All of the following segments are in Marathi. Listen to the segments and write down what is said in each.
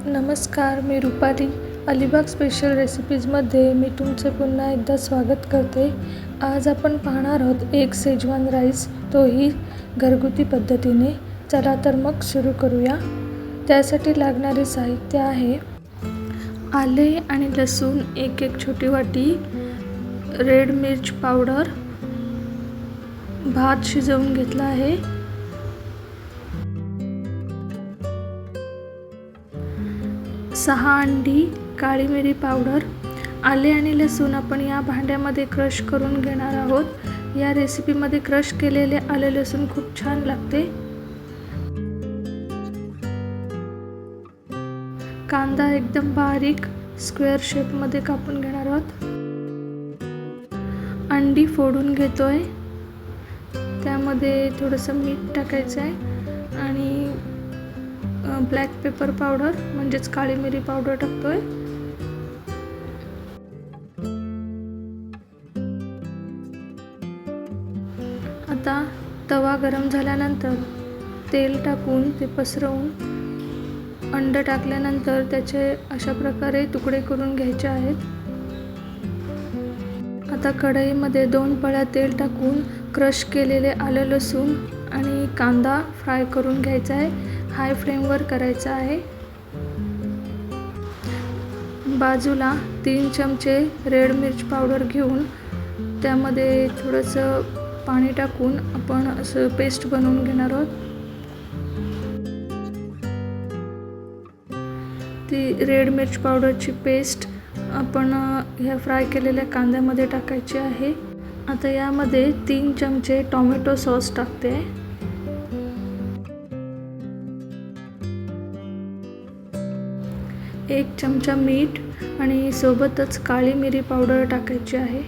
नमस्कार, मी रुपाली. अलिबाग स्पेशल रेसिपीजमध्ये मी तुमचे पुन्हा एकदा स्वागत करते. आज आपण पाहणार आहोत एक शेजवान राईस, तोही घरगुती पद्धतीने. चला तर मग सुरू करूया. त्यासाठी लागणारे साहित्य आहे आले आणि लसूण एक छोटी वाटी, रेड मिर्च पावडर, भात शिजवून घेतला आहे, 6 अंडी, काळी मिरी पावडर. आले आणि लसूण आपण या भांड्यामध्ये क्रश करून घेणार आहोत. या रेसिपीमध्ये क्रश केलेले आले लसूण खूप छान लागते. कांदा एकदम बारीक स्क्वेअर शेपमध्ये कापून घेणार आहोत. अंडी फोडून घेतोय, त्यामध्ये थोडंसं मीठ टाकायचं आहे आणि ब्लॅक पेपर पावडर म्हणजेच काळी मिरी पावडर टाकतोय. आता तवा गरम झाल्यानंतर तेल टाकून ते पसरवून अंड टाकल्यानंतर त्याचे अशा प्रकारे तुकडे करून घ्यायचे आहेत. आता कढईमध्ये 2 पळ्या तेल टाकून क्रश केलेले आलं लसूण आणि कांदा फ्राय करून घ्यायचा आहे. हाय फ्लेमवर करायचा आहे. बाजूला 3 चमचे रेड मिर्च पावडर घेऊन त्यामध्ये थोडंसं पाणी टाकून आपण असं पेस्ट बनवून घेणार आहोत. ती रेड मिर्च पावडरची पेस्ट आपण ह्या फ्राय केलेल्या कांद्यामध्ये टाकायची आहे. आता यामध्ये 3 चमचे टोमॅटो सॉस टाकते. 1 चमचा मीठ आणि सोबतच काळी मिरी पावडर टाकायची आहे.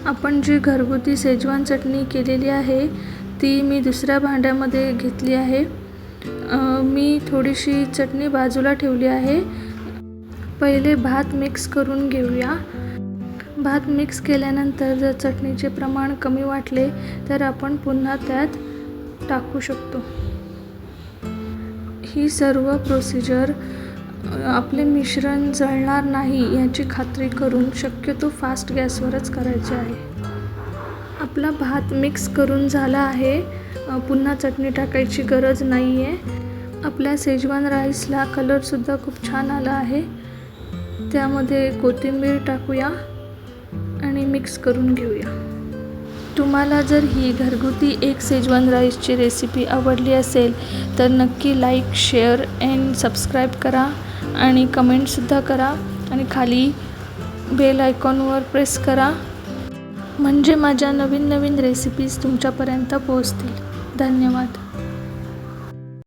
आपण जी घरगुती शेजवान चटणी केलेली आहे ती मी दुसऱ्या भांड्यामध्ये घेतली आहे. मी थोडीशी चटणी बाजूला ठेवली आहे. पहिले भात मिक्स करून घेऊया. भात मिक्स केल्यानंतर जर चटणीचे प्रमाण कमी वाटले तर आपण पुन्हा त्यात टाकू शकतो. ही सर्व प्रोसिजर आपले मिश्रण जळणार नाही याची खात्री करून शक्यतो फास्ट गॅसवरच करायचे आहे. आपला भात मिक्स करून झाला आहे. पुन्हा चटणी टाकायची गरज नाही आहे. आपल्या शेजवान राईसला कलरसुद्धा खूप छान आला आहे. त्यामध्ये कोथिंबीर टाकूया आणि मिक्स करून घेऊया. तुम्हाला जर ही घरगुती एक शेजवान राईसची रेसिपी आवडली असेल तर नक्की लाईक, शेअर अँड सबस्क्राईब करा आणि कमेंटसुद्धा करा आणि खाली बेल आयकॉनवर प्रेस करा, म्हणजे माझ्या नवीन रेसिपीज तुमच्यापर्यंत पोहोचतील. धन्यवाद.